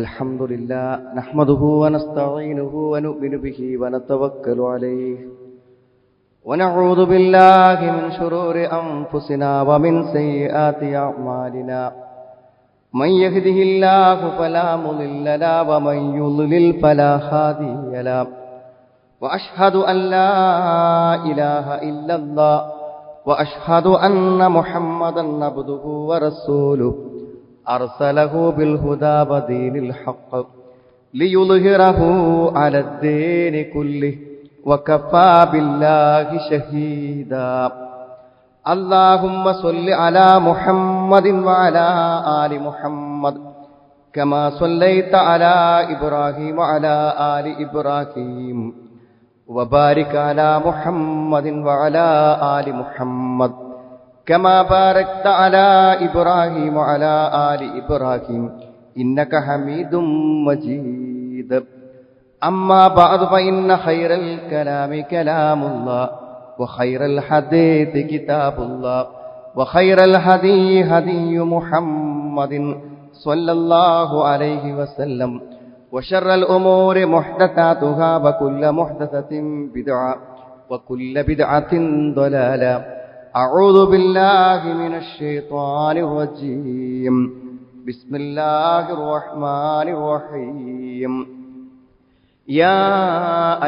الحمد لله نحمده ونستعينه ونؤمن به ونتوكل عليه ونعوذ بالله من شرور أنفسنا ومن سيئات أعمالنا من يهده الله فلا مضل له ومن يضلل فلا هادي له وأشهد أن لا إله إلا الله وأشهد أن محمدا عبده ورسوله أرسله بالهدى ودين الحق ليظهره على الدين كله وكفى بالله شهيدا اللهم صل على محمد وعلى آل محمد كما صليت على إبراهيم وعلى آل إبراهيم وبارك على محمد وعلى آل محمد كما باركت على إبراهيم وعلى آل إبراهيم إنك حميد مجيد أما بعد فإن خير الكلام كلام الله وخير الحديث كتاب الله وخير الهدي هدي محمد صلى الله عليه وسلم وشر الأمور محدثاتها وكل محدثة بدعة وكل بدعة ضلالة أعوذ بالله من الشيطان الرجيم بسم الله الرحمن الرحيم يا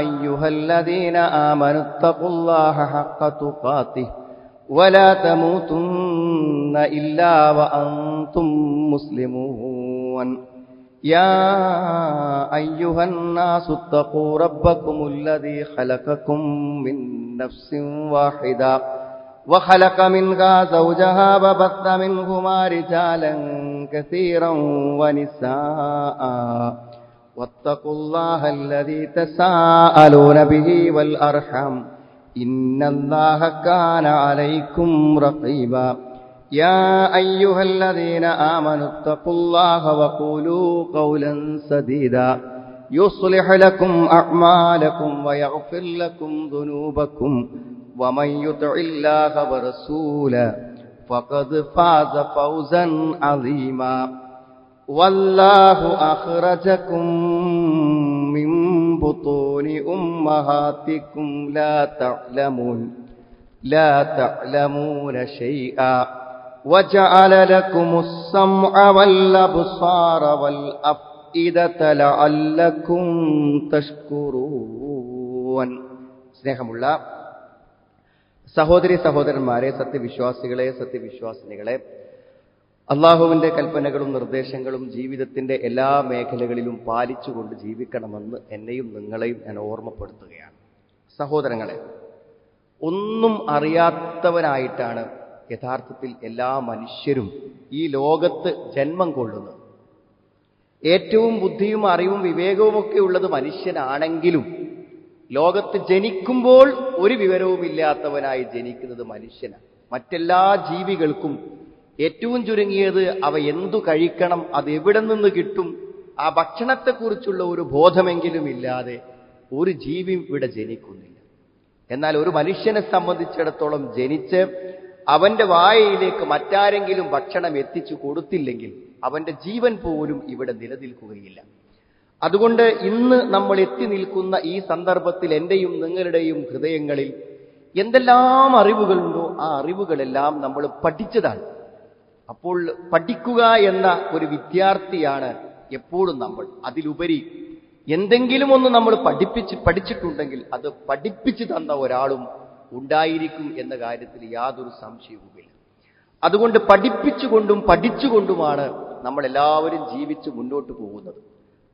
أيها الذين آمنوا اتقوا الله حق تقاته ولا تموتن إلا وأنتم مسلمون يا أيها الناس اتقوا ربكم الذي خلقكم من نفس واحدة وخلق منها زوجها وبث منهما رجالا كثيرا ونساء واتقوا الله الذي تساءلون به والأرحام إن الله كان عليكم رقيبا يا أيها الذين آمنوا اتقوا الله وقولوا قولا سديدا يصلح لكم أعمالكم ويغفر لكم ذنوبكم ومن يطع الله ورسوله فقد فاز فوزا عظيما والله أخرجكم من بطون أمهاتكم لا تعلمون شيئا وجعل لكم السمع والأبصار والأفئدة لعلكم تشكرون സ്നേഹമുള്ള സഹോദരി സഹോദരന്മാരെ, സത്യവിശ്വാസികളെ, സത്യവിശ്വാസിനികളെ, അള്ളാഹുവിന്റെ കൽപ്പനകളും നിർദ്ദേശങ്ങളും ജീവിതത്തിന്റെ എല്ലാ മേഖലകളിലും പാലിച്ചുകൊണ്ട് ജീവിക്കണമെന്ന് എന്നെയും നിങ്ങളെയും ഞാൻ ഓർമ്മപ്പെടുത്തുകയാണ്. സഹോദരങ്ങളെ, ഒന്നും അറിയാത്തവനായിട്ടാണ് യഥാർത്ഥത്തിൽ എല്ലാ മനുഷ്യരും ഈ ലോകത്ത് ജന്മം കൊള്ളുന്നത്. ഏറ്റവും ബുദ്ധിയും അറിവും വിവേകവും ഒക്കെ ഉള്ളത് മനുഷ്യനാണെങ്കിലും ലോകത്ത് ജനിക്കുമ്പോൾ ഒരു വിവരവുമില്ലാത്തവനായി ജനിക്കുന്നത് മനുഷ്യനാണ്. മറ്റെല്ലാ ജീവികൾക്കും ഏറ്റവും ചുരുങ്ങിയത് അവ എന്തു കഴിക്കണം, അത് എവിടെ നിന്ന് കിട്ടും, ആ ഭക്ഷണത്തെക്കുറിച്ചുള്ള ഒരു ബോധമെങ്കിലും ഇല്ലാതെ ഒരു ജീവി ഇവിടെ ജനിക്കുന്നില്ല. എന്നാൽ ഒരു മനുഷ്യനെ സംബന്ധിച്ചിടത്തോളം ജനിച്ച് അവന്റെ വായയിലേക്ക് മറ്റാരെങ്കിലും ഭക്ഷണം എത്തിച്ചു കൊടുത്തില്ലെങ്കിൽ അവന്റെ ജീവൻ പോലും ഇവിടെ നിലനിൽക്കുകയില്ല. അതുകൊണ്ട് ഇന്ന് നമ്മൾ എത്തി നിൽക്കുന്ന ഈ സന്ദർഭത്തിൽ എന്റെയും നിങ്ങളുടെയും ഹൃദയങ്ങളിൽ എന്തെല്ലാം അറിവുകളുണ്ടോ ആ അറിവുകളെല്ലാം നമ്മൾ പഠിച്ചതാണ്. അപ്പോൾ പഠിക്കുക എന്ന ഒരു വിദ്യാർത്ഥിയാണ് എപ്പോഴും നമ്മൾ. അതിലുപരി എന്തെങ്കിലും ഒന്ന് നമ്മൾ പഠിച്ചിട്ടുണ്ടെങ്കിൽ അത് പഠിപ്പിച്ചു തന്ന ഒരാളും ഉണ്ടായിരിക്കും എന്ന കാര്യത്തിൽ യാതൊരു സംശയവുമില്ല. അതുകൊണ്ട് പഠിപ്പിച്ചുകൊണ്ടും പഠിച്ചുകൊണ്ടുമാണ് നമ്മളെല്ലാവരും ജീവിച്ച് മുന്നോട്ട് പോകുന്നത്.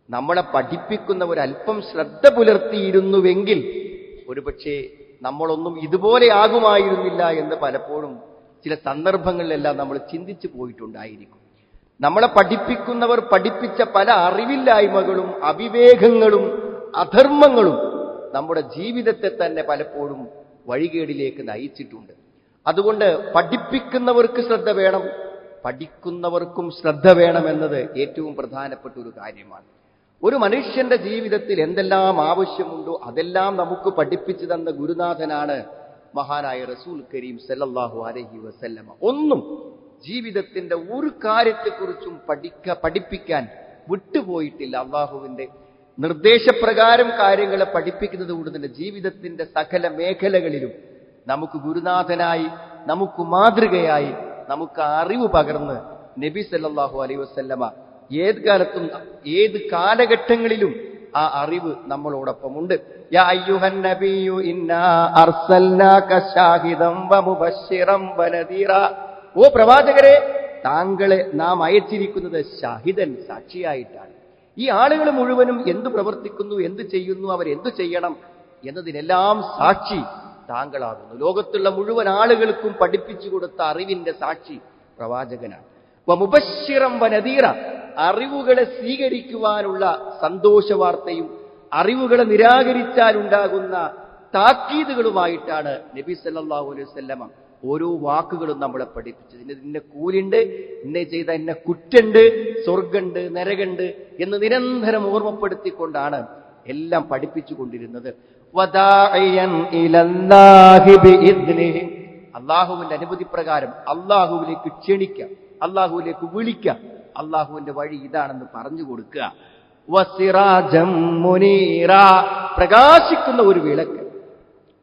നമ്മളെ പഠിപ്പിക്കുന്നവരല്പം ശ്രദ്ധ പുലർത്തിയിരുന്നുവെങ്കിൽ ഒരുപക്ഷെ നമ്മളൊന്നും ഇതുപോലെ ആകുമായിരുന്നില്ല എന്ന് പലപ്പോഴും ചില സന്ദർഭങ്ങളിലെല്ലാം നമ്മൾ ചിന്തിച്ചു പോയിട്ടുണ്ടായിരിക്കും. നമ്മളെ പഠിപ്പിക്കുന്നവർ പഠിപ്പിച്ച പല അറിവില്ലായ്മകളും അവിവേകങ്ങളും അധർമ്മങ്ങളും നമ്മുടെ ജീവിതത്തെ തന്നെ പലപ്പോഴും വഴികേടിലേക്ക് നയിച്ചിട്ടുണ്ട്. അതുകൊണ്ട് പഠിപ്പിക്കുന്നവർക്ക് ശ്രദ്ധ വേണം, പഠിക്കുന്നവർക്കും ശ്രദ്ധ വേണമെന്നത് ഏറ്റവും പ്രധാനപ്പെട്ട ഒരു കാര്യമാണ്. ഒരു മനുഷ്യന്റെ ജീവിതത്തിൽ എന്തെല്ലാം ആവശ്യമുണ്ടോ അതെല്ലാം നമുക്ക് പഠിപ്പിച്ചു തന്ന ഗുരുനാഥനാണ് മഹാനായ റസൂൽ കരീം സല്ലല്ലാഹു അലൈഹി വസല്ലമ. ഒന്നും ജീവിതത്തിന്റെ ഒരു കാര്യത്തെക്കുറിച്ചും പഠിപ്പിക്കാൻ വിട്ടുപോയിട്ടില്ല. അള്ളാഹുവിന്റെ നിർദ്ദേശപ്രകാരം കാര്യങ്ങളെ പഠിപ്പിക്കുന്നത് കൊണ്ട് തന്നെ ജീവിതത്തിന്റെ സകല മേഖലകളിലും നമുക്ക് ഗുരുനാഥനായി, നമുക്ക് മാതൃകയായി, നമുക്ക് അറിവ് പകർന്ന് നബി സല്ലല്ലാഹു അലൈഹി വസല്ലമ ഏത് കാലത്തും ഏത് കാലഘട്ടങ്ങളിലും ആ അറിവ് നമ്മളോടൊപ്പമുണ്ട്. യാ അയ്യുഹൻ നബിയു ഇന്നാ അർസൽനാക ഷാഹിദൻ വമുബശ്ശിറൻ വനദീറ. ഓ പ്രവാചകരെ, താങ്കളെ നാം അയച്ചിരിക്കുന്നത് ഷാഹിദൻ, സാക്ഷിയായിട്ടാണ്. ഈ ആളുകൾ മുഴുവനും എന്തു പ്രവർത്തിക്കുന്നു, എന്ത് ചെയ്യുന്നു, അവരെന്തു ചെയ്യണം എന്നതിനെല്ലാം സാക്ഷി താങ്കളാകുന്നു. ലോകത്തുള്ള മുഴുവൻ ആളുകൾക്കും പഠിപ്പിച്ചു കൊടുത്ത അറിവിന്റെ സാക്ഷി പ്രവാചകനാണ്. വമുബശ്ശിറൻ വനദീറ, അറിവുകളെ സ്വീകരിക്കുവാനുള്ള സന്തോഷ വാർത്തയും അറിവുകളെ നിരാകരിച്ചാലുണ്ടാകുന്ന താക്കീതുകളുമായിട്ടാണ് നബി സല്ലല്ലാഹു അലൈഹി വസല്ലമ ഓരോ വാക്കുകളും നമ്മളെ പഠിപ്പിച്ചത്. ഇന്ന കൂലുണ്ട്, ഇന്ന ചെയ്ത ഇന്ന കുറ്റുണ്ട്, സ്വർഗമുണ്ട്, നരകമുണ്ട് എന്ന് നിരന്തരം ഓർമ്മപ്പെടുത്തിക്കൊണ്ടാണ് എല്ലാം പഠിപ്പിച്ചു കൊണ്ടിരുന്നത്. അള്ളാഹുവിന്റെ അനുമതി പ്രകാരം അള്ളാഹുവിലേക്ക് ക്ഷണിക്കുക, അള്ളാഹുവിലേക്ക് വിളിക്കുക, അള്ളാഹുവിന്റെ വഴി ഇതാണെന്ന് പറഞ്ഞു കൊടുക്കുക. വസിറാജം മുനീറ, പ്രകാശിക്കുന്ന ഒരു വിളക്ക്.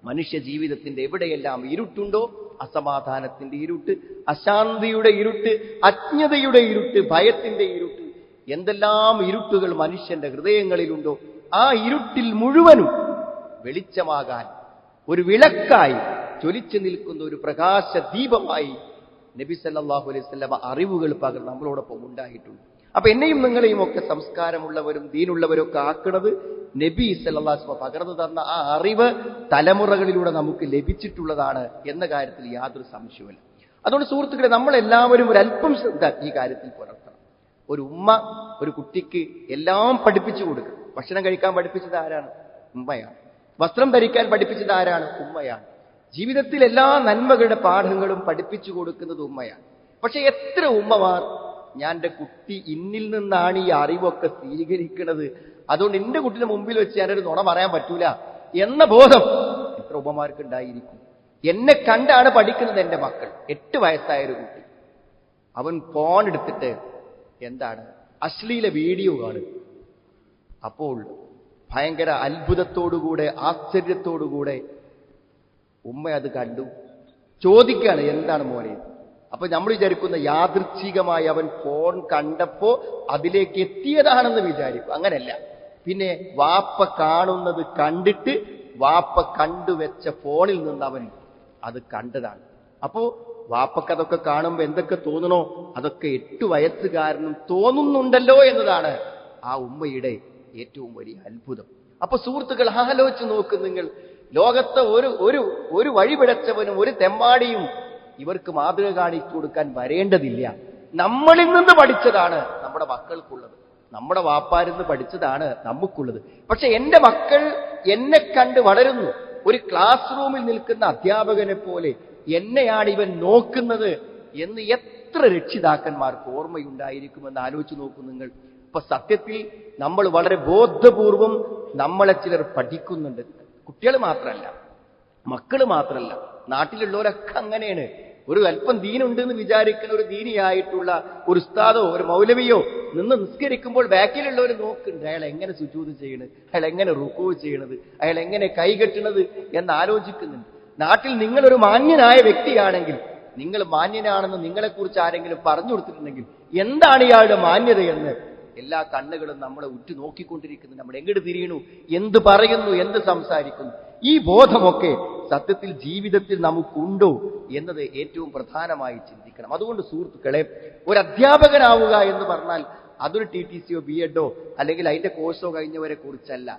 മനുഷ്യ ജീവിതത്തിന്റെ എവിടെയെല്ലാം ഇരുട്ടുണ്ടോ, അസമാധാനത്തിന്റെ ഇരുട്ട്, അശാന്തിയുടെ ഇരുട്ട്, അജ്ഞതയുടെ ഇരുട്ട്, ഭയത്തിന്റെ ഇരുട്ട്, എന്തെല്ലാം ഇരുട്ടുകൾ മനുഷ്യന്റെ ഹൃദയങ്ങളിലുണ്ടോ, ആ ഇരുട്ടിൽ മുഴുവനും വെളിച്ചമാകാൻ ഒരു വിളക്കായി ജ്വലിച്ചു നിൽക്കുന്ന ഒരു പ്രകാശ ദീപമായി നബി സല്ലല്ലാഹു അലൈഹി വസല്ലമ അറിവുകൾ പകർന്ന് നമ്മളോടൊപ്പം ഉണ്ടായിട്ടുണ്ട്. അപ്പൊ എന്നെയും നിങ്ങളെയും ഒക്കെ സംസ്കാരമുള്ളവരും ദീനുള്ളവരും ഒക്കെ ആക്കുന്നത് നബി സല്ലല്ലാഹു അലൈഹി വസല്ലമ പകർന്നു തന്ന ആ അറിവ് തലമുറകളിലൂടെ നമുക്ക് ലഭിച്ചിട്ടുള്ളതാണ് എന്ന കാര്യത്തിൽ യാതൊരു സംശയവുമില്ല. അതുകൊണ്ട് സുഹൃത്തുക്കളെ, നമ്മളെല്ലാവരും ഒരല്പം ശ്രദ്ധ ഈ കാര്യത്തിൽ പുലർത്തണം. ഒരു ഉമ്മ ഒരു കുട്ടിക്ക് എല്ലാം പഠിപ്പിച്ചു കൊടുക്കും. ഭക്ഷണം കഴിക്കാൻ പഠിപ്പിച്ചത് ആരാണ്? ഉമ്മയാണ്. വസ്ത്രം ധരിക്കാൻ പഠിപ്പിച്ചത് ആരാണ്? ഉമ്മയാണ്. ജീവിതത്തിൽ എല്ലാ നന്മകളുടെ പാഠങ്ങളും പഠിപ്പിച്ചു കൊടുക്കുന്നത് ഉമ്മയാണ്. പക്ഷെ എത്ര ഉമ്മമാർ ഞാൻ എൻ്റെ കുട്ടി ഇന്നിൽ നിന്നാണ് ഈ അറിവൊക്കെ സ്വീകരിക്കുന്നത്, അതുകൊണ്ട് എന്റെ കുട്ടിയുടെ മുമ്പിൽ വെച്ച് ഞാനൊരു നുണ പറയാൻ പറ്റൂല എന്ന ബോധം എത്ര ഉമ്മമാർക്ക് ഉണ്ടായിരിക്കും. എന്നെ കണ്ടാണ് പഠിക്കുന്നത് എന്റെ മക്കൾ. 8 വയസ്സായൊരു കുട്ടി, അവൻ ഫോൺ എടുത്തിട്ട് എന്താണ് അശ്ലീല വീഡിയോ കാണും. അപ്പോൾ ഭയങ്കര അത്ഭുതത്തോടുകൂടെ ആശ്ചര്യത്തോടുകൂടെ ഉമ്മ അത് കണ്ടു, ചോദിക്കാണ് എന്താണ് മോനെ. അപ്പൊ നമ്മൾ വിചാരിക്കുന്ന യാദൃച്ഛികമായി അവൻ ഫോൺ കണ്ടപ്പോ അതിലേക്ക് എത്തിയതാണെന്ന് വിചാരിക്കും. അങ്ങനെയല്ല. പിന്നെ വാപ്പ കാണുന്നത് കണ്ടിട്ട് വാപ്പ കണ്ടുവെച്ച ഫോണിൽ നിന്ന് അവൻ അത് കണ്ടതാണ്. അപ്പോ വാപ്പക്കതൊക്കെ കാണുമ്പോ എന്തൊക്കെ തോന്നണോ അതൊക്കെ 8 വയസ്സുകാരനും തോന്നുന്നുണ്ടല്ലോ എന്നതാണ് ആ ഉമ്മയുടെ ഏറ്റവും വലിയ അത്ഭുതം. അപ്പൊ സുഹൃത്തുക്കൾ, ആലോചിച്ച് നോക്ക് നിങ്ങൾ. ലോകത്തെ ഒരു വഴിപിടച്ചവനും ഒരു തെമ്മാടിയും ഇവർക്ക് മാതൃക കാണിച്ചു കൊടുക്കാൻ വരേണ്ടതില്ല. നമ്മളിൽ നിന്ന് പഠിച്ചതാണ് നമ്മുടെ മക്കൾക്കുള്ളത്, നമ്മുടെ വാപ്പാരിൽ നിന്ന് പഠിച്ചതാണ് നമുക്കുള്ളത്. പക്ഷെ എന്റെ മക്കൾ എന്നെ കണ്ട് വളരുന്നു. ഒരു ക്ലാസ് റൂമിൽ നിൽക്കുന്ന അധ്യാപകനെ പോലെ എന്നെയാണ് ഇവൻ നോക്കുന്നത് എന്ന് എത്ര രക്ഷിതാക്കന്മാർക്ക് ഓർമ്മയുണ്ടായിരിക്കുമെന്ന് ആലോചിച്ച് നോക്കൂ നിങ്ങൾ. ഇപ്പൊ സത്യത്തിൽ നമ്മൾ വളരെ ബോധപൂർവം നമ്മളെ ചിലർ പഠിക്കുന്നുണ്ട്. കുട്ടികൾ മാത്രമല്ല, മക്കൾ മാത്രമല്ല, നാട്ടിലുള്ളവരൊക്കെ അങ്ങനെയാണ്. ഒരു അല്പം ദീനുണ്ടെന്ന് വിചാരിക്കുന്ന ഒരു ദീനിയായിട്ടുള്ള ഒരു ഉസ്താദോ ഒരു മൗലവിയോ നിന്ന് നിസ്കരിക്കുമ്പോൾ ബാക്കിലുള്ളവർ നോക്കുന്നുണ്ട്, അയാൾ എങ്ങനെ സുജൂദ് ചെയ്യണത്, അയാൾ എങ്ങനെ റുക്കൂ ചെയ്യണത്, അയാൾ എങ്ങനെ കൈകെട്ടണത് എന്ന് ആലോചിക്കുന്നുണ്ട്. നാട്ടിൽ നിങ്ങളൊരു മാന്യനായ വ്യക്തിയാണെങ്കിൽ, നിങ്ങൾ മാന്യനാണെന്ന് നിങ്ങളെക്കുറിച്ച് ആരെങ്കിലും പറഞ്ഞു കൊടുത്തിട്ടുണ്ടെങ്കിൽ എന്താണ് ഇയാളുടെ മാന്യതയെന്ന് എല്ലാ കണ്ണുകളും നമ്മളെ ഉറ്റു നോക്കിക്കൊണ്ടിരിക്കുന്നു. നമ്മൾ എങ്ങോട്ട് തിരിയണു, എന്ത് പറയുന്നു, എന്ത് സംസാരിക്കുന്നു, ഈ ബോധമൊക്കെ സത്യത്തിൽ ജീവിതത്തിൽ നമുക്കുണ്ടോ എന്നത് ഏറ്റവും പ്രധാനമായി ചിന്തിക്കണം. അതുകൊണ്ട് സുഹൃത്തുക്കളെ, ഒരു അധ്യാപകനാവുക എന്ന് പറഞ്ഞാൽ അതൊരു TTCയോ BEdോ അല്ലെങ്കിൽ അതിന്റെ കോഴ്സോ കഴിഞ്ഞവരെ കുറിച്ചല്ല.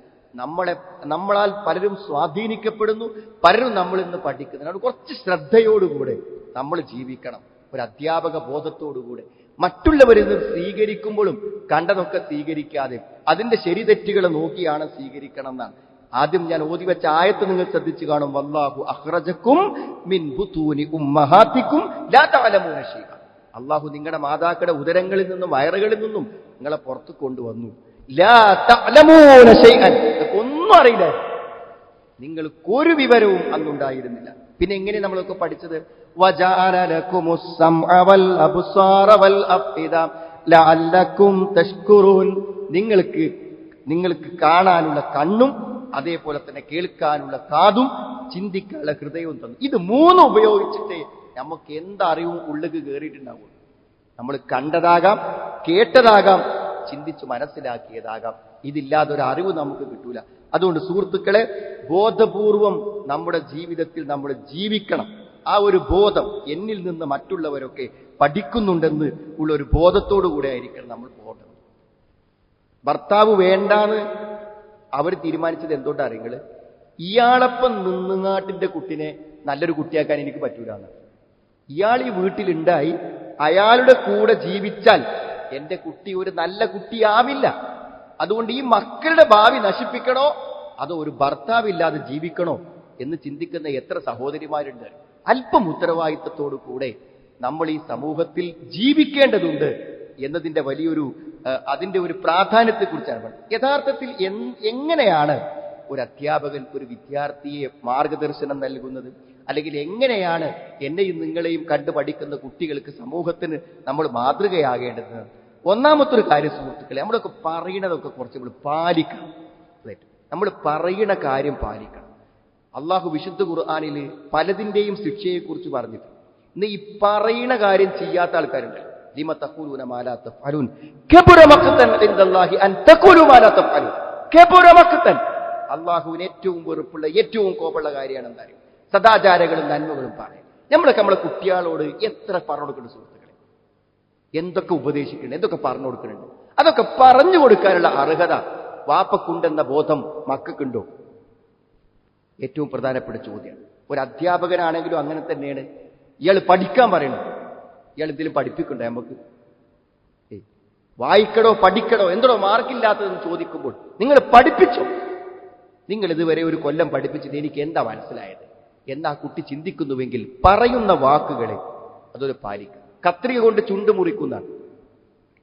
നമ്മളാൽ പലരും സ്വാധീനിക്കപ്പെടുന്നു, പലരും നമ്മൾ ഇന്ന് പഠിക്കുന്നുണ്ട്. കുറച്ച് ശ്രദ്ധയോടുകൂടെ നമ്മൾ ജീവിക്കണം, ഒരു അധ്യാപക ബോധത്തോടുകൂടെ. മറ്റുള്ളവരിൽ നിന്ന് സ്വീകരിക്കുമ്പോഴും കണ്ടതൊക്കെ സ്വീകരിക്കാതെ അതിന്റെ ശരിതെറ്റുകൾ നോക്കിയാണ് സ്വീകരിക്കണം എന്നാണ്. ആദ്യം ഞാൻ ഓതി വെച്ച ആയത്ത് നിങ്ങൾ ശ്രദ്ധിച്ചു കാണും. വല്ലാഹു അഖ്റജക്കും മിൻ ബുതൂനി ഉമ്മഹാത്തിക്കും ലാ തഅലമൂന ശൈഅ. അല്ലാഹു നിങ്ങളുടെ മാതാക്കളുടെ ഉദരങ്ങളിൽ നിന്നും വയറുകളിൽ നിന്നും നിങ്ങളെ പുറത്തു കൊണ്ടുവന്നു. ലാ തഅലമൂന ശൈഅൻ, ഒന്നും അറിയില്ല, നിങ്ങൾക്കൊരു വിവരവും അന്നുണ്ടായിരുന്നില്ല. പിന്നെ എങ്ങനെ നമ്മളൊക്കെ പഠിച്ചത്? വജഅല ലകുമുസ് സമഅ വൽ അബ്സാറ വൽ അഫ്ഇദ ലഅല്ലക്കും തഷ്കുറൂൻ. നിങ്ങൾക്ക് കാണാനുള്ള കണ്ണും അതേപോലെ തന്നെ കേൾക്കാനുള്ള കാതും ചിന്തിക്കാനുള്ള ഹൃദയവും തന്നു. ഇത് മൂന്നും ഉപയോഗിച്ചിട്ട് നമുക്ക് എന്തറിവും ഉള്ളിൽ കയറിയിട്ടുണ്ടാവും. നമ്മൾ കണ്ടതാകാം, കേട്ടതാകാം, ചിന്തിച്ച് മനസ്സിലാക്കിയതാകാം. ഇതില്ലാതെ ഒരു അറിവ് നമുക്ക് കിട്ടൂല. അതുകൊണ്ട് സുഹൃത്തുക്കളെ, ബോധപൂർവം നമ്മുടെ ജീവിതത്തിൽ നമ്മൾ ജീവിക്കണം. ആ ഒരു ബോധം എന്നിൽ നിന്ന് മറ്റുള്ളവരൊക്കെ പഠിക്കുന്നുണ്ടെന്ന് ഉള്ള ഒരു ബോധത്തോടു കൂടെ ആയിരിക്കണം നമ്മൾ പോകേണ്ടത്. ഭർത്താവ് വേണ്ടാന്ന് അവർ തീരുമാനിച്ചത് എന്തുകൊണ്ടാണ് അറിയുന്നത്? ഇയാളപ്പം നിന്നുങ്ങാട്ടിന്റെ കുട്ടിനെ നല്ലൊരു കുട്ടിയാക്കാൻ എനിക്ക് പറ്റൂലെന്ന്. ഇയാൾ ഈ വീട്ടിലുണ്ടായി അയാളുടെ കൂടെ ജീവിച്ചാൽ എന്റെ കുട്ടി ഒരു നല്ല കുട്ടിയാവില്ല. അതുകൊണ്ട് ഈ മക്കളുടെ ഭാവി നശിപ്പിക്കണോ അതോ ഒരു ഭർത്താവില്ലാതെ ജീവിക്കണോ എന്ന് ചിന്തിക്കുന്ന എത്ര സഹോദരിമാരുണ്ട്. അല്പം ഉത്തരവാദിത്തത്തോടു കൂടെ നമ്മൾ ഈ സമൂഹത്തിൽ ജീവിക്കേണ്ടതുണ്ട് എന്നതിന്റെ വലിയൊരു അതിന്റെ ഒരു പ്രാധാന്യത്തെക്കുറിച്ചാണ്. യഥാർത്ഥത്തിൽ എങ്ങനെയാണ് ഒരു അധ്യാപകൻ ഒരു വിദ്യാർത്ഥിയെ മാർഗദർശനം നൽകുന്നത്? അല്ലെങ്കിൽ എങ്ങനെയാണ് എന്നെയും നിങ്ങളെയും കണ്ടു പഠിക്കുന്ന കുട്ടികൾക്ക് സമൂഹത്തിന് നമ്മൾ മാതൃകയാകേണ്ടത്? ഒന്നാമത്തെ ഒരു കാര്യം സുഹൃത്തുക്കളെ, നമ്മളൊക്കെ പറയണതൊക്കെ കുറച്ച് നമ്മൾ പാലിക്കണം. നമ്മൾ പറയുന്ന കാര്യം പാലിക്കണം. അള്ളാഹു വിശുദ്ധ ഖുർആനിൽ പലതിന്റെയും ശിക്ഷയെക്കുറിച്ച് പറഞ്ഞിട്ടുണ്ട്. ഇന്ന് ഈ പറയുന്ന കാര്യം ചെയ്യാത്ത ആൾക്കാരുണ്ട്. ലിമ തഖൂലൂന മാ ലാ തഫ്അലൂൻ കബുറ മഖ്തൻ ഇൻദല്ലാഹി അൻ തഖൂലു മാ ലാ തഫ്അലൂൻ. കബുറ മഖ്തൻ, അള്ളാഹുവിന് ഏറ്റവും വെറുപ്പുള്ള ഏറ്റവും കോപമുള്ള കാര്യമാണ് എന്തായാലും സദാചാരങ്ങളും നന്മകളും പറയും. നമ്മളെ കുട്ടികളോട് എത്ര പറഞ്ഞു കൊടുക്കുന്നുണ്ട് സുഹൃത്തുക്കളെ, എന്തൊക്കെ ഉപദേശിക്കുന്നുണ്ട്, എന്തൊക്കെ പറഞ്ഞു കൊടുക്കുന്നുണ്ട്. അതൊക്കെ പറഞ്ഞു കൊടുക്കാനുള്ള അർഹത വാപ്പക്കുണ്ടെന്ന ബോധം മക്കൾക്കുണ്ടോ? ഏറ്റവും പ്രധാനപ്പെട്ട ചോദ്യമാണ്. ഒരു അധ്യാപകനാണെങ്കിലും അങ്ങനെ തന്നെയാണ്. ഇയാൾ പഠിക്കാൻ പറയണം, ഇയാൾ എന്തെങ്കിലും പഠിപ്പിക്കണ്ടോ? നമുക്ക് വായിക്കണോ പഠിക്കണോ, എന്തോ മാർക്കില്ലാത്തതെന്ന് ചോദിക്കുമ്പോൾ നിങ്ങൾ പഠിപ്പിച്ചോ? നിങ്ങൾ ഇതുവരെ ഒരു കൊല്ലം പഠിപ്പിച്ചത് എനിക്ക് എന്താ മനസ്സിലായത് എന്നാ കുട്ടി ചിന്തിക്കുന്നുവെങ്കിൽ പറയുന്ന വാക്കുകളെ അതൊരു പാലിക്കുക. കത്രിക കൊണ്ട് ചുണ്ട് മുറിക്കുന്ന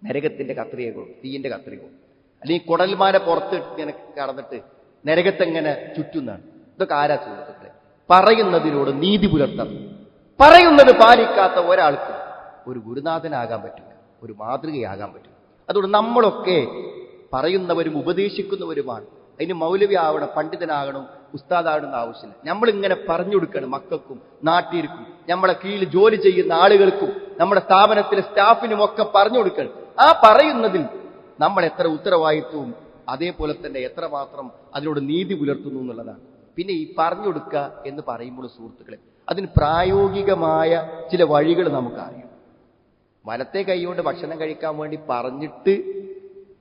നരകത്തിന്റെ കത്രിക കൊണ്ട്, തീയിന്റെ കത്രിക കൊണ്ട്, അല്ലെങ്കിൽ കുടൽമാല പുറത്തിട്ട് ഇങ്ങനെ കടന്നിട്ട് നരകത്തെങ്ങനെ ചുറ്റുന്നതാണ്. ഇതൊക്കെ ആരാ സുഹൃത്തുക്കളെ? പറയുന്നതിനോട് നീതി പുലർത്തണം. പറയുന്നത് പാലിക്കാത്ത ഒരാൾക്ക് ഒരു ഗുരുനാഥനാകാൻ പറ്റില്ല, ഒരു മാതൃകയാകാൻ പറ്റില്ല. അതുകൊണ്ട് നമ്മളൊക്കെ പറയുന്നവരും ഉപദേശിക്കുന്നവരുമാണ്. അതിന് മൗലവി ആവണം, പണ്ഡിതനാകണം, ഉസ്താദാകണമെന്ന് ആവശ്യമില്ല. നമ്മളിങ്ങനെ പറഞ്ഞു കൊടുക്കണം മക്കൾക്കും നാട്ടിലിരിക്കും നമ്മളെ കീഴിൽ ജോലി ചെയ്യുന്ന ആളുകൾക്കും നമ്മുടെ സ്ഥാപനത്തിലെ സ്റ്റാഫിനും ഒക്കെ പറഞ്ഞു കൊടുക്കണം. ആ പറയുന്നതിൽ നമ്മൾ എത്ര ഉത്തരവാദിത്വവും അതേപോലെ തന്നെ എത്രമാത്രം അതിനോട് നീതി പുലർത്തുന്നു എന്നുള്ളതാണ്. പിന്നെ ഈ പറഞ്ഞു കൊടുക്കുക എന്ന് പറയുമ്പോൾ സുഹൃത്തുക്കളെ, അതിന് പ്രായോഗികമായ ചില വഴികൾ നമുക്കറിയാം. വലത്തെ കൈകൊണ്ട് ഭക്ഷണം കഴിക്കാൻ വേണ്ടി പറഞ്ഞിട്ട്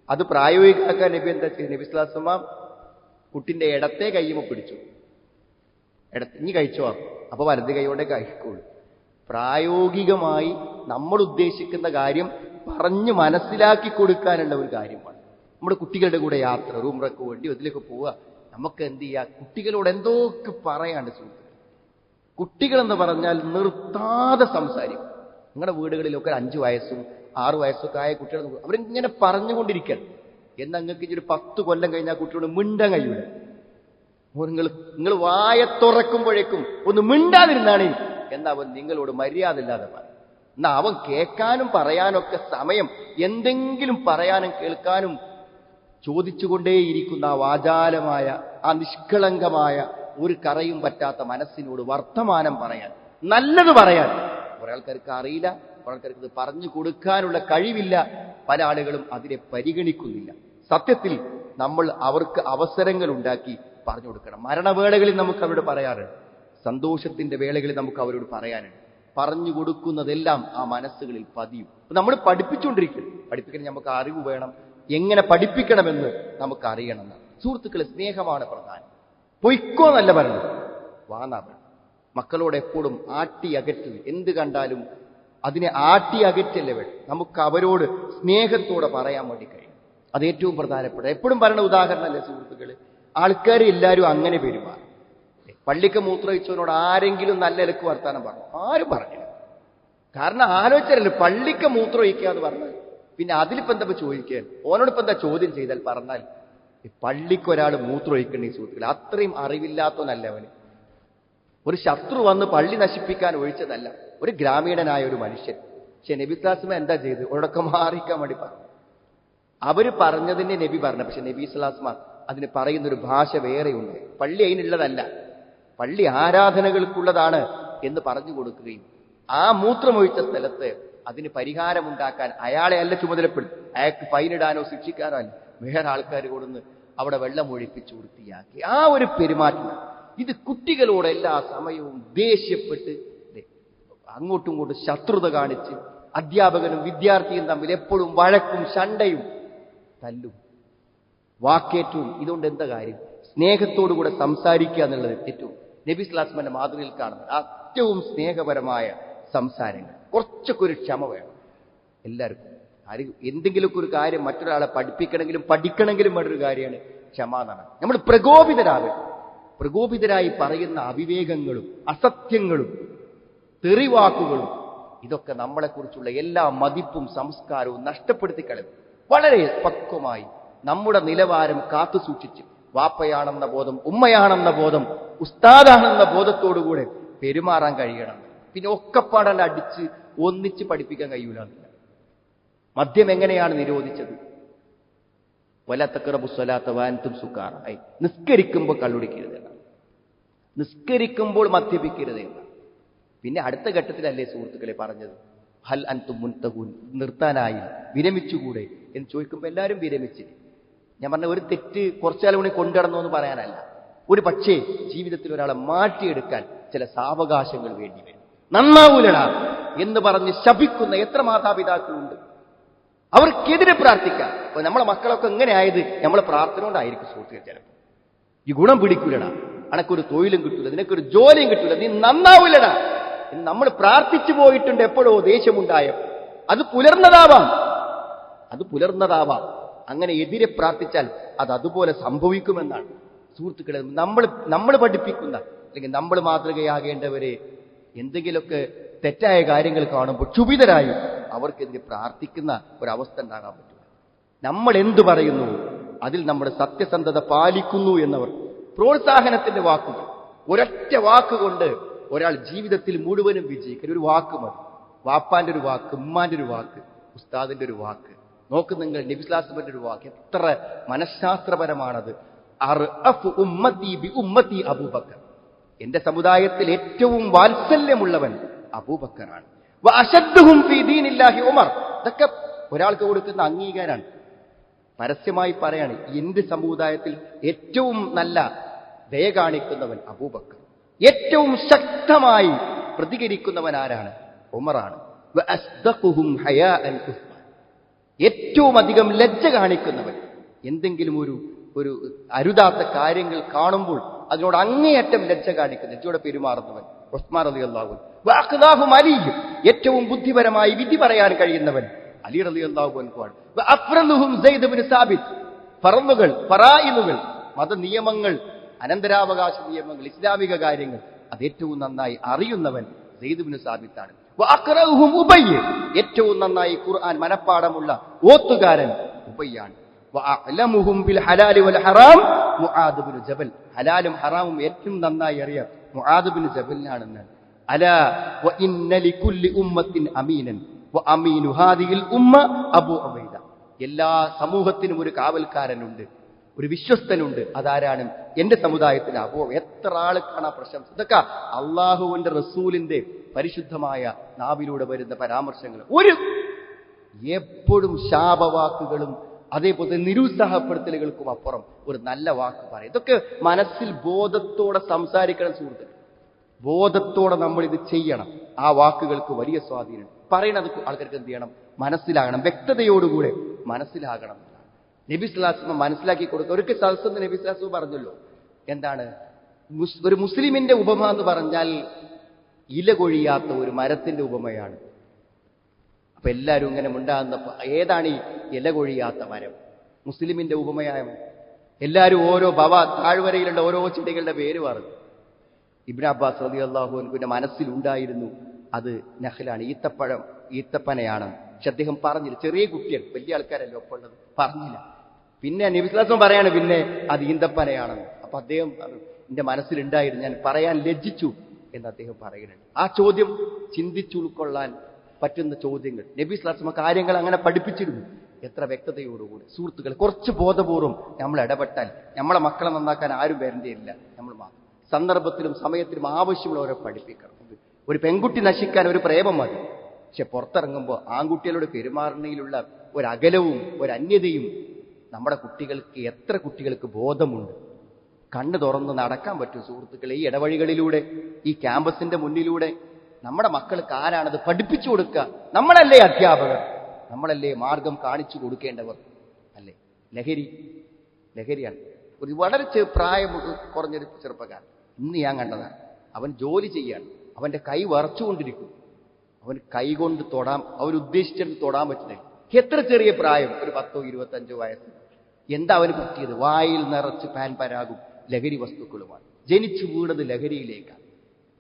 അത് പ്രായോഗികമാക്കാൻ നബി എന്താ ചെയ്ത്? നബി സ്വല്ലല്ലാഹു അലൈഹി വസല്ലം കുട്ടിന്റെ ഇടത്തെ കൈയുമ പിടിച്ചു, ഇനി കഴിച്ചോ, അപ്പൊ വലത് കൈയോടെ കഴിക്കുള്ളൂ. പ്രായോഗികമായി നമ്മൾ ഉദ്ദേശിക്കുന്ന കാര്യം പറഞ്ഞ് മനസ്സിലാക്കി കൊടുക്കാനുള്ള ഒരു കാര്യമാണ്. നമ്മുടെ കുട്ടികളുടെ കൂടെ യാത്ര, ഉംറയ്ക്ക് വേണ്ടി അതിലേക്ക് പോവുക, നമുക്ക് എന്ത് ചെയ്യുക? കുട്ടികളോട് എന്തൊക്കെ പറയാണ്ട് സുഹൃത്തുക്കൾ. കുട്ടികളെന്ന് പറഞ്ഞാൽ നിർത്താതെ സംസാരിക്കും. നിങ്ങളുടെ വീടുകളിലൊക്കെ 5 വയസ്സും 6 വയസ്സൊക്കെ ആയ കുട്ടികൾ അവരിങ്ങനെ പറഞ്ഞുകൊണ്ടിരിക്കണം. എന്നാൽ നിങ്ങൾക്ക് ഒരു 10 കൊല്ലം കഴിഞ്ഞാൽ കുട്ടിയോട് മിണ്ടാൻ കഴിയൂല. നിങ്ങൾ വായ തുറക്കുമ്പോഴേക്കും ഒന്ന് മിണ്ടാതിരുന്നാണ് എന്നാ അവൻ നിങ്ങളോട് മര്യാദ ഇല്ലാതെ പറയും. എന്നാ അവൻ കേൾക്കാനും പറയാനൊക്കെ സമയം, എന്തെങ്കിലും പറയാനും കേൾക്കാനും ചോദിച്ചുകൊണ്ടേയിരിക്കുന്ന ആ വാചാലമായ ആ നിഷ്കളങ്കമായ ഒരു കറയും പറ്റാത്ത മനസ്സിനോട് വർത്തമാനം പറയാൻ, നല്ലത് പറയാൻ ഒരാൾക്കാർക്ക് അറിയില്ല, ഒരാൾക്കാർക്ക് ഇത് പറഞ്ഞു കൊടുക്കാനുള്ള കഴിവില്ല. പല ആളുകളും അതിനെ പരിഗണിക്കുന്നില്ല. സത്യത്തിൽ നമ്മൾ അവർക്ക് അവസരങ്ങൾ ഉണ്ടാക്കി പറഞ്ഞു കൊടുക്കണം. മരണവേളകളിൽ നമുക്ക് അവരോട് പറയാറുണ്ട്, സന്തോഷത്തിന്റെ വേളകളിൽ നമുക്ക് അവരോട് പറയാനുണ്ട്. പറഞ്ഞു കൊടുക്കുന്നതെല്ലാം ആ മനസ്സുകളിൽ പതിയും. നമ്മൾ പഠിപ്പിക്കാൻ നമുക്ക് അറിവ് വേണം. എങ്ങനെ പഠിപ്പിക്കണമെന്ന് നമുക്ക് അറിയണം. സുഹൃത്തുക്കളെ, സ്നേഹമാണ് പ്രധാനം. പൊയ്ക്കോ എന്നല്ല പറയുന്നത്, വാന്നാ പറയും. മക്കളോട് എപ്പോഴും ആട്ടി അകറ്റി, എന്ത് കണ്ടാലും അതിനെ ആട്ടി അകറ്റല്ലേ വേണം. നമുക്ക് അവരോട് സ്നേഹത്തോടെ പറയാൻ വേണ്ടി കഴിയും. അത് ഏറ്റവും പ്രധാനപ്പെട്ട എപ്പോഴും പറയുന്ന ഉദാഹരണമല്ലേ സുഹൃത്തുക്കള്? ആൾക്കാർ എല്ലാവരും അങ്ങനെ പെരുമാറും. പള്ളിക്ക് മൂത്രമൊഴിച്ചവനോട് ആരെങ്കിലും നല്ല ഇലക്ക് വർത്താനം പറഞ്ഞു? ആരും പറഞ്ഞില്ല. കാരണം ആലോചിച്ചല്ലേ, പള്ളിക്ക് മൂത്രമൊഴിക്കുക എന്ന് പറഞ്ഞാൽ പിന്നെ അതിലിപ്പോ എന്താ ചോദിക്കാൻ? ഓനോടിപ്പോ എന്താ ചോദ്യം ചെയ്താൽ പറഞ്ഞാൽ പള്ളിക്കൊരാൾ മൂത്രമൊഴിക്കണേ സുഹൃത്തുക്കളെ, അത്രയും അറിവില്ലാത്തവനല്ല അവന്. ഒരു ശത്രു വന്ന് പള്ളി നശിപ്പിക്കാൻ ഒഴിച്ചതല്ല, ഒരു ഗ്രാമീണനായ ഒരു മനുഷ്യൻ പക്ഷെ നബി സ്വലാസ്മ എന്താ ചെയ്ത്? ഒരൊക്കെ മാറിക്കാൻ വേണ്ടി പറഞ്ഞു. അവര് പറഞ്ഞതിന്റെ നബി പറഞ്ഞു. പക്ഷെ നബി സ്വലാസ്മ അതിന് പറയുന്നൊരു ഭാഷ വേറെയുണ്ട്. പള്ളി അതിനുള്ളതല്ല, പള്ളി ആരാധനകൾക്കുള്ളതാണ് എന്ന് പറഞ്ഞു കൊടുക്കുകയും ആ മൂത്രമൊഴിച്ച സ്ഥലത്ത് അതിന് പരിഹാരമുണ്ടാക്കാൻ അയാളെ അല്ല ചുമതലപ്പെടും. അയാൾക്ക് ഫൈനിടാനോ ശിക്ഷിക്കാനോ അല്ല, വേറെ ആൾക്കാർ കൊടുന്ന് അവിടെ വെള്ളം ഒഴിപ്പിച്ച് വൃത്തിയാക്കി. ആ ഒരു പെരുമാറ്റം. ഇത് കുട്ടികളോട് എല്ലാ സമയവും ദേഷ്യപ്പെട്ട് അങ്ങോട്ടും ഇങ്ങോട്ടും ശത്രുത കാണിച്ച് അധ്യാപകനും വിദ്യാർത്ഥിയും തമ്മിൽ എപ്പോഴും വഴക്കും ശണ്ടയും തല്ലും വാക്കേറ്റവും. ഇതുകൊണ്ട് എന്താ കാര്യം? സ്നേഹത്തോടുകൂടെ സംസാരിക്കുക എന്നുള്ളത് ഏറ്റവും നബി സ്വല്ലല്ലാഹു മാതൃകയിൽ കാണുന്നത് ഏറ്റവും സ്നേഹപരമായ സംസാരങ്ങൾ. കുറച്ചൊക്കെ ഒരു ക്ഷമ വേണം എല്ലാവർക്കും. എന്തെങ്കിലുമൊക്കെ ഒരു കാര്യം മറ്റൊരാളെ പഠിക്കണമെങ്കിലും വേണ്ടൊരു കാര്യമാണ് ക്ഷമ എന്നാണ്. നമ്മൾ പ്രകോപിതരായി പറയുന്ന അവിവേകങ്ങളും അസത്യങ്ങളും തെറിവാക്കുകളും ഇതൊക്കെ നമ്മളെക്കുറിച്ചുള്ള എല്ലാ മതിപ്പും സംസ്കാരവും നഷ്ടപ്പെടുത്തി കളയും. വളരെ പക്വമായി നമ്മുടെ നിലവാരം കാത്തു സൂക്ഷിച്ച് വാപ്പയാണെന്ന ബോധം, ഉമ്മയാണെന്ന ബോധം, ഉസ്താദാണെന്ന ബോധത്തോടുകൂടെ പെരുമാറാൻ കഴിയണം. പിന്നെ ഒക്കെപ്പാടല്ല അടിച്ച് ഒന്നിച്ച് പഠിപ്പിക്കാൻ കഴിയൂല. മദ്യം എങ്ങനെയാണ് നിരോധിച്ചത്? വല തഖറബു സ്വലാത്ത വഅൻതും സുകാറ. നിസ്കരിക്കുമ്പോൾ കള്ളുടിക്കരുത്, നിസ്കരിക്കുമ്പോൾ മദ്യപിക്കരുത്. പിന്നെ അടുത്ത ഘട്ടത്തിലല്ലേ സുഹൃത്തുക്കളെ പറഞ്ഞത് ഹൽ അൻതും മുൻതഹൂൻ, നിർത്താനായി വിരമിച്ചുകൂടെ എന്ന് ചോദിക്കുമ്പോൾ എല്ലാവരും വിരമിച്ച്. ഞാൻ പറഞ്ഞ ഒരു തെറ്റ് കുറച്ചാലും കൂടി കൊണ്ടുനടന്നു എന്ന് പറയാനല്ല. ഒരു പക്ഷേ ജീവിതത്തിൽ ഒരാളെ മാറ്റിയെടുക്കാൻ ചില സാവകാശങ്ങൾ വേണ്ടി വരും. നന്നാവൂലടാ എന്ന് പറഞ്ഞ് ശപിക്കുന്ന എത്ര മാതാപിതാക്കളുണ്ട്. അവർക്കെതിരെ പ്രാർത്ഥിക്കാം. അപ്പൊ നമ്മളെ മക്കളൊക്കെ എങ്ങനെ ആയത്? നമ്മളെ പ്രാർത്ഥന കൊണ്ടായിരിക്കും സുഹൃത്തുക്കൾ. ചിലപ്പോൾ ഈ ഗുണം പിടിക്കൂലടാ, അനക്കൊരു തൊഴിലും കിട്ടൂല, നിനക്കൊരു ജോലിയും കിട്ടൂല, നീ നന്നാവൂലടാ എന്ന് നമ്മൾ പ്രാർത്ഥിച്ചു പോയിട്ടുണ്ട്. എപ്പോഴോ ദേഷ്യമുണ്ടായപ്പോൾ അത് പുലർന്നതാവാം. അങ്ങനെ എതിരെ പ്രാർത്ഥിച്ചാൽ അത് അതുപോലെ സംഭവിക്കുമെന്നാണ് സുഹൃത്തുക്കളെ. നമ്മൾ പഠിപ്പിക്കുന്ന അല്ലെങ്കിൽ നമ്മൾ മാതൃകയാകേണ്ടവരെ എന്തെങ്കിലുമൊക്കെ തെറ്റായ കാര്യങ്ങൾ കാണുമ്പോൾ ക്ഷുഭിതരായി അവർക്കെതിരെ പ്രാർത്ഥിക്കുന്ന ഒരവസ്ഥ ഉണ്ടാകാൻ പറ്റില്ല. നമ്മൾ എന്തു പറയുന്നു അതിൽ നമ്മുടെ സത്യസന്ധത പാലിക്കുന്നു എന്നവർ പ്രോത്സാഹനത്തിന്റെ വാക്കുകൾ, ഒരൊറ്റ വാക്കുകൊണ്ട് ഒരാൾ ജീവിതത്തിൽ മുഴുവനും വിജയിക്കുന്ന ഒരു വാക്ക് മതി. വാപ്പാന്റെ ഒരു വാക്ക്, ഉമ്മാന്റെ ഒരു വാക്ക്, ഉസ്താദിന്റെ ഒരു വാക്ക്. നോക്ക് നിങ്ങൾ, നബി സ്വല്ലല്ലാഹു അലൈഹി വസല്ലം ഒരു വാക്ക് എത്ര മനഃശാസ്ത്രപരമാണത്. അർഅഫു ഉമ്മത്തി ബി ഉമ്മത്തി അബൂബക്കർ. എന്റെ സമുദായത്തിൽ ഏറ്റവും വാത്സല്യമുള്ളവൻ അബൂബക്കറാണ്. വഅശദ്ദുഹും ഫീ ദീനില്ലാഹി ഉമർ. ഇതൊക്കെ ഒരാൾക്ക് കൊടുക്കുന്ന അംഗീകാരമാണ്. പരസ്യമായി പറയാണ്, എന്റെ സമുദായത്തിൽ ഏറ്റവും നല്ല ദയ കാണിക്കുന്നവൻ അബൂബക്കർ. ഏറ്റവും ശക്തമായി പ്രതികരിക്കുന്നവൻ ആരാണ്? ഉമറാണ്. വഅസ്ദഖുഹും ഹയാഅൻ ഉസ്മാൻ. ഏറ്റവും അധികം ലജ്ജ കാണിക്കുന്നവൻ, എന്തെങ്കിലും ഒരു അരുതാത്ത കാര്യങ്ങൾ കാണുമ്പോൾ അതിനോട് അങ്ങേയറ്റം ലജ്ജ കാണിക്കുന്ന, ലജ്ജയോടെ പെരുമാറുന്നവൻ ഉസ്മാൻ റളിയല്ലാഹു അൻഹു. വഅഖ്ദാഹും അലി. ഏറ്റവും ബുദ്ധിപരമായി വിധി പറയാൻ കഴിയുന്നവൻ അലി റളിയല്ലാഹു അൻഹു ആണ്. വഅഫ്റലുഹും സയ്യിദ് ഇബ്നു സാബിത്ത്. ഫറളുകൾ, ഫറായിലുകൾ, മത നിയമങ്ങൾ, അനന്തരാവകാശ നിയമങ്ങൾ, ഇസ്ലാമിക കാര്യങ്ങൾ അത് ഏറ്റവും നന്നായി അറിയുന്നവൻ സയ്യിദ് ഇബ്നു സാബിത്താണ്. വഅഖറഉഹും ഉബയ്യ്. ഏറ്റവും നന്നായി ഖുർആൻ മനപ്പാടമുള്ള ഓത്തുകാരൻ ഉബയ്യാണ്. വഅഅലമുഹും ബിൽ ഹലാലി വൽ ഹറാം മുആദ് ഇബ്നു ജബൽ. ഹലാലും ഹറാമും ഏറ്റവും നന്നായി അറിയാം മുആദ് ഇബ്നു ജബലിനാണെന്ന്. അലാ വഇന്ന ലികുല്ലി ഉമ്മത്തിൻ അമീനൻ വഅമീനു ഹാദിഹിൽ ഉമ്മ അബൂ ഉബൈദ. എല്ലാ സമൂഹത്തിനും ഒരു കാവൽക്കാരനുണ്ട്, ഒരു വിശ്വസ്തനുണ്ട്. അതാരാണ്? എന്റെ സമുദായത്തിന് അബൂ. എത്ര ആൾക്കാണ് പ്രശംസ. ഇതൊക്കെ അള്ളാഹുവിന്റെ റസൂലിന്റെ പരിശുദ്ധമായ നാവിലൂടെ വരുന്ന പരാമർശങ്ങൾ. എപ്പോഴും ശാപവാക്കുകളും അതേപോലെ നിരുത്സാഹപ്പെടുത്തലുകൾക്കും അപ്പുറം ഒരു നല്ല വാക്ക് പറയും. ഇതൊക്കെ മനസ്സിൽ ബോധത്തോടെ സംസാരിക്കണം സുഹൃത്തുക്കൾ. ബോധത്തോടെ നമ്മൾ ഇത് ചെയ്യണം. ആ വാക്കുകൾക്ക് വലിയ സ്വാധീനം. പറയണത് ആൾക്കാർക്ക് എന്ത് ചെയ്യണം? മനസ്സിലാകണം, വ്യക്തതയോടുകൂടെ മനസ്സിലാകണം. നബി സ്വല്ലല്ലാഹു അലൈഹി വസല്ലം മനസ്സിലാക്കി കൊടുക്കുക. ഒരിക്കൽ സദസ്സെന്ന് നബി സ്വല്ലല്ലാഹു അലൈഹി വസല്ലം പറഞ്ഞല്ലോ, എന്താണ് ഒരു മുസ്ലിമിന്റെ ഉപമ എന്ന് പറഞ്ഞാൽ ഇല കൊഴിയാത്ത ഒരു മരത്തിന്റെ ഉപമയാണ്. അപ്പൊ എല്ലാവരും ഇങ്ങനെ ഉണ്ടാകുന്നപ്പോ ഏതാണ് ഈ ഇല കൊഴിയാത്ത മരം? മുസ്ലിമിന്റെ ഉപമയായ എല്ലാവരും ഓരോ താഴ്വരയിലുള്ള ഓരോ ചെടികളുടെ പേര് പറഞ്ഞു. ഇബ്നു അബ്ബാസ് റളിയല്ലാഹു അൻഹുവിന്റെ മനസ്സിലുണ്ടായിരുന്നു അത് നഖ്ലാണ്, ഈത്തപ്പനയാണ്. പക്ഷെ അദ്ദേഹം പറഞ്ഞില്ല. ചെറിയ കുട്ടിയാണ്, വലിയ ആൾക്കാരല്ലേ ഒപ്പമുള്ളത്, പറഞ്ഞില്ല. പിന്നെ നബി സ്വല്ലല്ലാഹു അലൈഹി വസല്ലം പറയാണ് പിന്നെ അത് ഈന്തപ്പനയാണെന്ന്. അപ്പൊ അദ്ദേഹം എന്റെ മനസ്സിലുണ്ടായിരുന്നു, ഞാൻ പറയാൻ ലജ്ജിച്ചു എന്ന് അദ്ദേഹം പറയുന്നുണ്ട്. ആ ചോദ്യം ചിന്തിച്ചുൾക്കൊള്ളാൻ പറ്റുന്ന ചോദ്യങ്ങൾ നബി സ്വല്ലല്ലാഹു അലൈഹി വസല്ലം കാര്യങ്ങൾ അങ്ങനെ പഠിപ്പിച്ചിരുന്നു. എത്ര വ്യക്തതയോടുകൂടി സുഹൃത്തുക്കളെ കുറച്ച് ബോധപൂർവം നമ്മൾ ഇടപെട്ടാൽ നമ്മളെ മക്കളെ നന്നാക്കാൻ ആരും വരേണ്ടിയില്ല. നമ്മൾ സന്ദർഭത്തിലും സമയത്തിലും ആവശ്യമുള്ളവരെ പഠിപ്പിക്കണം. ഒരു പെൺകുട്ടി നശിക്കാൻ ഒരു പ്രേമം മതി. പക്ഷെ പുറത്തിറങ്ങുമ്പോൾ ആൺകുട്ടികളോട് പെരുമാറുന്നതിലുള്ള ഒരകലവും ഒരന്യതയും നമ്മുടെ കുട്ടികൾക്ക് എത്ര കുട്ടികൾക്ക് ബോധമുണ്ട്. കണ്ണ് തുറന്ന് നടക്കാൻ പറ്റും സുഹൃത്തുക്കളെ. ഈ ഇടവഴികളിലൂടെ ഈ ക്യാമ്പസിന്റെ മുന്നിലൂടെ നമ്മുടെ മക്കൾക്ക് ആരാണത് പഠിപ്പിച്ചു കൊടുക്കുക? നമ്മളല്ലേ അധ്യാപകർ, നമ്മളല്ലേ മാർഗം കാണിച്ചു കൊടുക്കേണ്ടവർ അല്ലേ? ലഹരിയാണ്. ഒരു വളരെ പ്രായം കുറഞ്ഞൊരു ചെറുപ്പക്കാരൻ ഇന്ന് ഞാൻ കണ്ടതാണ്. അവൻ ജോലി ചെയ്യാണ്, അവന്റെ കൈ വറച്ചുകൊണ്ടിരിക്കും. അവൻ കൈ കൊണ്ട് തൊടാൻ, അവരുദ്ദേശിച്ചത് തൊടാൻ പറ്റുന്നില്ല. എത്ര ചെറിയ പ്രായം, ഒരു 10 25 വയസ്സ്. എന്താ അവന് പറ്റിയത്? വായിൽ നിറച്ച് പാൻപരാഗും ലഹരി വസ്തുക്കളുമാണ്. ജനിച്ചു വീണത് ലഹരിയിലേക്കാണ്.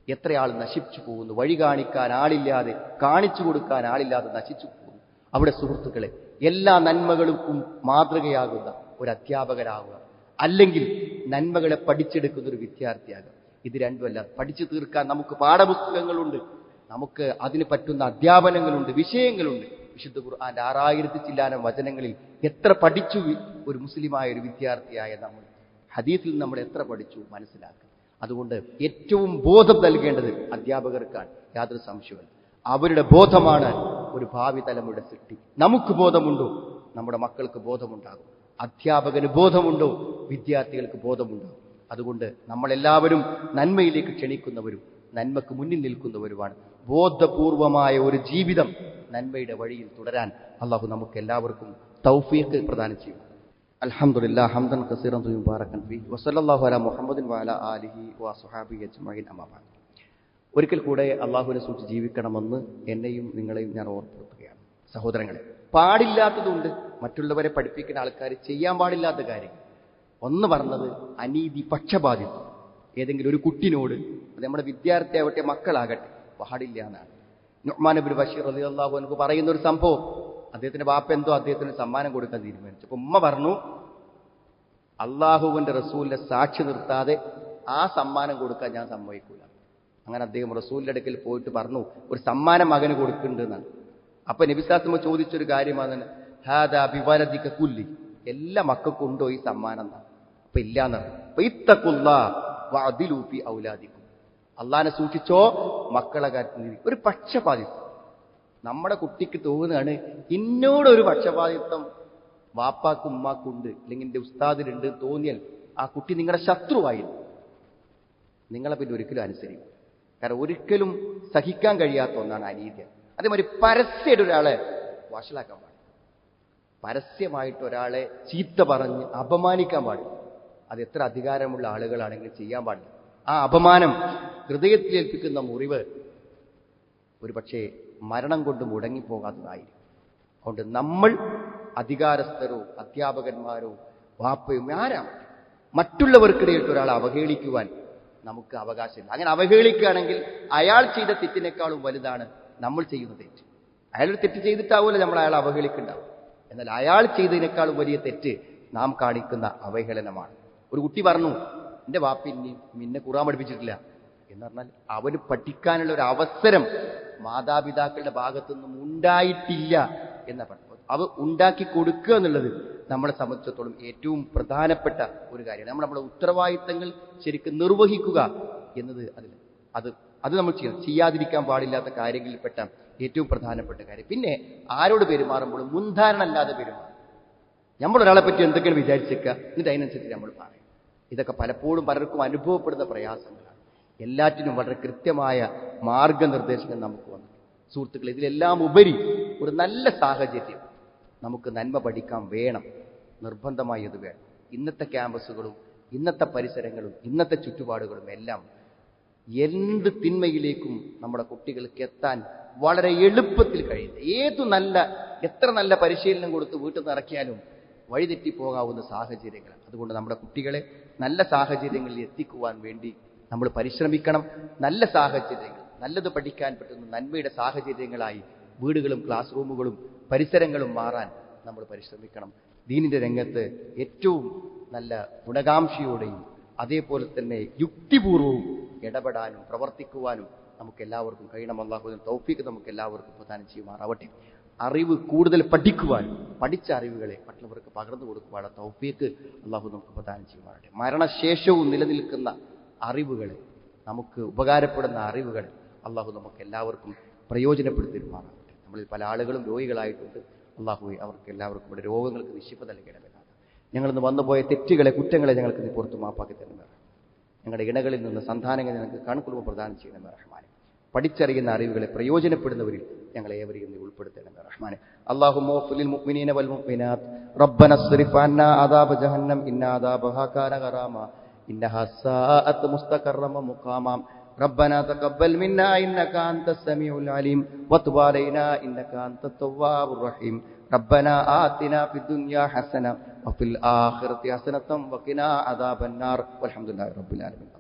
എത്രയാൾ നശിച്ചു പോകുന്നു. വഴി കാണിക്കാൻ ആളില്ലാതെ, കാണിച്ചു കൊടുക്കാൻ ആളില്ലാതെ നശിച്ചു പോകുന്നു. അവിടെ സുഹൃത്തുക്കളെ, എല്ലാ നന്മകൾക്കും മാതൃകയാകുന്ന ഒരു അധ്യാപകരാകുക, അല്ലെങ്കിൽ നന്മകളെ പഠിച്ചെടുക്കുന്ന ഒരു വിദ്യാർത്ഥിയാകുക. ഇത് രണ്ടുമല്ല. പഠിച്ചു തീർക്കാൻ നമുക്ക് പാഠപുസ്തകങ്ങളുണ്ട്, നമുക്ക് അതിന് പറ്റുന്ന അധ്യാപനങ്ങളുണ്ട്, വിഷയങ്ങളുണ്ട്. വിശുദ്ധ ഖുർആന്റെ 6000 ചില്ലാനം വചനങ്ങളിൽ എത്ര പഠിച്ചു ഒരു മുസ്ലിമായ ഒരു വിദ്യാർത്ഥിയായ നമ്മൾ? ഹദീസിൽ നമ്മൾ എത്ര പഠിച്ചു മനസ്സിലാക്കുക. അതുകൊണ്ട് ഏറ്റവും ബോധം നൽകേണ്ടത് അധ്യാപകർക്കാണ്, യാതൊരു സംശയവും. അവരുടെ ബോധമാണ് ഒരു ഭാവി തലമുറയുടെ സൃഷ്ടി. നമുക്ക് ബോധമുണ്ടോ? നമ്മുടെ മക്കൾക്ക് ബോധമുണ്ടാകും. അധ്യാപകന് ബോധമുണ്ടോ? വിദ്യാർത്ഥികൾക്ക് ബോധമുണ്ടോ? അതുകൊണ്ട് നമ്മളെല്ലാവരും നന്മയിലേക്ക് ക്ഷണിക്കുന്നവരും നന്മക്ക് മുന്നിൽ നിൽക്കുന്നവരുമാണ്. ബോധപൂർവമായ ഒരു ജീവിതം നന്മയുടെ വഴിയിൽ തുടരാൻ അള്ളാഹു നമുക്ക് എല്ലാവർക്കും തൗഫീഖ് പ്രദാനം ചെയ്യും. അൽഹംദുലില്ലാഹ് ഹംദൻ കസീറൻ മുബാറകൻ ഫീഹി വസല്ലല്ലാഹു അലാ മുഹമ്മദിൻ വഅലാ ആലിഹി വസ്വഹാബിഹി അജ്മഈൻ. അമ്മാ ബഅദ്. ഒരിക്കൽ കൂടെ അള്ളാഹുവിനെ സൂക്ഷിച്ച് ജീവിക്കണമെന്ന് എന്നെയും നിങ്ങളെയും ഞാൻ ഓർമ്മപ്പെടുത്തുകയാണ്. സഹോദരങ്ങളെ, പാടില്ലാത്തതുണ്ട്. മറ്റുള്ളവരെ പഠിപ്പിക്കുന്ന ആൾക്കാർ ചെയ്യാൻ പാടില്ലാത്ത കാര്യങ്ങൾ. ഒന്ന് പറഞ്ഞത് അനീതി, പക്ഷപാതിത്വം. ഏതെങ്കിലും ഒരു കുട്ടിനോട്, അത് നമ്മുടെ വിദ്യാർത്ഥിയാവട്ടെ മക്കളാകട്ടെ, പാടില്ല എന്നാണ്. നുഅ്മാൻ ഇബ്നു ബശീർ റളിയല്ലാഹു അൻഹു പറയുന്ന ഒരു സംഭവം. അദ്ദേഹത്തിന്റെ ബാപ്പ എന്തോ അദ്ദേഹത്തിന് സമ്മാനം കൊടുക്കാൻ തീരുമാനിച്ചു. അപ്പൊ ഉമ്മ പറഞ്ഞു, അള്ളാഹുവിന്റെ റസൂലിനെ സാക്ഷി നിർത്താതെ ആ സമ്മാനം കൊടുക്കാൻ ഞാൻ സമ്മതിക്കൂല. അങ്ങനെ അദ്ദേഹം റസൂലിന്റെ അടുക്കൽ പോയിട്ട് പറഞ്ഞു, ഒരു സമ്മാനം മകന് കൊടുക്കുന്നുണ്ട് എന്നാണ്. അപ്പൊ നബി സല്ലല്ലാഹു അലൈഹി വസല്ലം ചോദിച്ചൊരു കാര്യമാണ്, ഹാദാ ബിവലദിക കുല്ലി, എല്ലാ മക്കൾക്കും ഉണ്ടോ ഈ സമ്മാനം എന്നാണ്. അപ്പൊ ഇല്ലാന്നാണ്. അപ്പൊ ഇത്തഖുല്ലാഹ് വഅദിലു ഫി ഔലാദിക്കും, അള്ളാഹിനെ സൂക്ഷിച്ചോ, മക്കളെ കാര്യത്തിൽ ഒരു പക്ഷപാതിത്വം. നമ്മുടെ കുട്ടിക്ക് തോന്നുകയാണ് ഇന്നോടൊരു പക്ഷപാതിത്വം വാപ്പാക്കും ഉമ്മാക്കുണ്ട്, അല്ലെങ്കിൽ എന്റെ ഉസ്താദിനുണ്ട് തോന്നിയാൽ ആ കുട്ടി നിങ്ങളുടെ ശത്രുവായിരുന്നു. നിങ്ങളെ പിന്നെ ഒരിക്കലും അനുസരിക്കും. കാരണം ഒരിക്കലും സഹിക്കാൻ കഴിയാത്ത ഒന്നാണ് അനീതി. അതേമാതിരി പരസ്യമായിട്ട് ഒരാളെ വഷളാക്കാൻ പാടില്ല. പരസ്യമായിട്ട് ഒരാളെ ചീത്ത പറഞ്ഞ് അപമാനിക്കാൻ പാടില്ല. അത് എത്ര അധികാരമുള്ള ആളുകളാണെങ്കിലും ചെയ്യാൻ പാടില്ല. ആ അപമാനം ഹൃദയത്തിലേൽപ്പിക്കുന്ന മുറിവ് ഒരു പക്ഷേ മരണം കൊണ്ട് മുടങ്ങിപ്പോകാത്തതായിരിക്കും. അതുകൊണ്ട് നമ്മൾ അധികാരസ്ഥരോ അധ്യാപകന്മാരോ വാപ്പയും ആരാണ് മറ്റുള്ളവർക്കിടയിൽ ഒരാളെ അവഹേളിക്കുവാൻ നമുക്ക് അവകാശമില്ല. അങ്ങനെ അവഹേളിക്കുകയാണെങ്കിൽ അയാൾ ചെയ്ത തെറ്റിനേക്കാളും വലുതാണ് നമ്മൾ ചെയ്യുന്ന തെറ്റ്. അയാളൊരു തെറ്റ് ചെയ്തിട്ടാവുമല്ലോ നമ്മൾ അയാളെ അവഹേളിക്കുന്നുണ്ടാവും. എന്നാൽ അയാൾ ചെയ്തതിനേക്കാളും വലിയ തെറ്റ് നാം കാണിക്കുന്ന അവഹേളനമാണ്. ഒരു കുട്ടി പറഞ്ഞു, എന്റെ വാപ്പി നിന്നെ ഖുർആൻ പഠിപ്പിച്ചിട്ടില്ല എന്ന് പറഞ്ഞാൽ അവന് പഠിക്കാനുള്ള ഒരു അവസരം മാതാപിതാക്കളുടെ ഭാഗത്തു നിന്നും ഉണ്ടായിട്ടില്ല എന്ന പറഞ്ഞു. അവ ഉണ്ടാക്കി കൊടുക്കുക എന്നുള്ളത് നമ്മളെ സംബന്ധിച്ചിടത്തോളം ഏറ്റവും പ്രധാനപ്പെട്ട ഒരു കാര്യമാണ്. നമ്മുടെ ഉത്തരവാദിത്തങ്ങൾ ശരിക്കും നിർവഹിക്കുക എന്നത് അത് നമ്മൾ ചെയ്യണം. ചെയ്യാതിരിക്കാൻ പാടില്ലാത്ത കാര്യങ്ങളിൽപ്പെട്ട ഏറ്റവും പ്രധാനപ്പെട്ട കാര്യം. പിന്നെ ആരോട് പെരുമാറുമ്പോഴും മുൻധാരണ അല്ലാതെ പെരുമാറും. നമ്മളൊരാളെ പറ്റി എന്തൊക്കെയാണ് വിചാരിച്ചേക്കുക, എന്നിട്ട് അതിനനുസരിച്ച് നമ്മൾ പറയും. ഇതൊക്കെ പലപ്പോഴും പലർക്കും അനുഭവപ്പെടുന്ന പ്രയാസങ്ങളാണ്. എല്ലാറ്റിനും വളരെ കൃത്യമായ മാർഗനിർദ്ദേശങ്ങൾ നമുക്ക് വന്നു. സുഹൃത്തുക്കളെ, ഇതിലെല്ലാം ഉപരി ഒരു നല്ല സാഹചര്യം നമുക്ക് നന്മ പഠിക്കാൻ വേണം, നിർബന്ധമായി അത് വേണം. ഇന്നത്തെ ക്യാമ്പസുകളും ഇന്നത്തെ പരിസരങ്ങളും ഇന്നത്തെ ചുറ്റുപാടുകളും എല്ലാം എന്ത് തിന്മയിലേക്കും നമ്മുടെ കുട്ടികൾക്ക് എത്താൻ വളരെ എളുപ്പത്തിൽ കഴിയുന്നത്. എത്ര നല്ല പരിശീലനം കൊടുത്ത് വീട്ടിൽ നിന്ന് ഇറക്കിയാലും വഴിതെറ്റിപ്പോകാവുന്ന സാഹചര്യങ്ങളാണ്. അതുകൊണ്ട് നമ്മുടെ കുട്ടികളെ നല്ല സാഹചര്യങ്ങളിൽ എത്തിക്കുവാൻ വേണ്ടി നമ്മൾ പരിശ്രമിക്കണം. നല്ല സാഹചര്യങ്ങൾ, നല്ലത് പഠിക്കാൻ പറ്റുന്ന നന്മയുടെ സാഹചര്യങ്ങളായി വീടുകളും ക്ലാസ് റൂമുകളും പരിസരങ്ങളും മാറാൻ നമ്മൾ പരിശ്രമിക്കണം. ദീനിന്റെ രംഗത്ത് ഏറ്റവും നല്ല ഗുണകാംക്ഷയോടെയും അതേപോലെ തന്നെ യുക്തിപൂർവവും ഇടപെടാനും പ്രവർത്തിക്കുവാനും നമുക്ക് എല്ലാവർക്കും കഴിയണം. അല്ലാഹുവിന്റെ തൗഫീഖ് നമുക്ക് എല്ലാവർക്കും പ്രദാനം ചെയ്യുമാറാവട്ടെ. അറിവ് കൂടുതൽ പഠിക്കുവാനും പഠിച്ച അറിവുകളെ മറ്റുള്ളവർക്ക് പകർന്നു കൊടുക്കുവാനുള്ള തൗഫീഖ് അല്ലാഹു നമുക്ക് പ്രദാനം ചെയ്യുമാറാവട്ടെ. മരണശേഷവും നിലനിൽക്കുന്ന അറിവുകളെ, നമുക്ക് ഉപകാരപ്പെടുന്ന അറിവുകളെ അല്ലാഹു നമുക്ക് എല്ലാവർക്കും പ്രയോജനപ്പെടുത്തിരുമാറാവട്ടെ. നമ്മളിൽ പല ആളുകളും രോഗികളായിട്ടുണ്ട്. അല്ലാഹുവേ അവർക്ക് എല്ലാവർക്കും ഇവിടെ രോഗങ്ങൾക്ക് നിശിപ്പ് നൽകണമെന്നാണ്. ഞങ്ങളിന്ന് വന്നുപോയ തെറ്റുകളെ, കുറ്റങ്ങളെ ഞങ്ങൾക്ക് നീ പുറത്തു മാപ്പാക്കി തരുന്ന ഞങ്ങളുടെ ഇണകളിൽ നിന്ന് സന്താനങ്ങൾ ഞങ്ങൾക്ക് കൺകുളിമ പ്രദാനം ചെയ്യണമെന്ന് റഹ്മാനെ. പഠിച്ചറിയുന്ന അറിവുകളെ പ്രയോജനപ്പെടുന്നവരിൽ ഞങ്ങളെ ഏവരെയും നീ ഉൾപ്പെടുത്തണമെന്ന് റഹ്മാനെ. അല്ലാഹുമ്മ ഗ്ഫിറിൽ മുഅ്മിനീന വൽ മുഅ്മിനാത്ത് റബ്ബന സ്രിഫ് അന്നാ അദാബ ജഹന്നം ഇന്ന അദാബഹാ കാന ഗറാമ ഇന്നഹാ സാഅത് മുസ്തഖറമ മുഖാമ ربنا تقبل منا إنك أنت السميع العليم وتب علينا إنك أنت التواب الرحيم ربنا آتنا في الدنيا حسنة وفي الآخرة حسنة وقنا عذاب النار والحمد لله رب العالمين.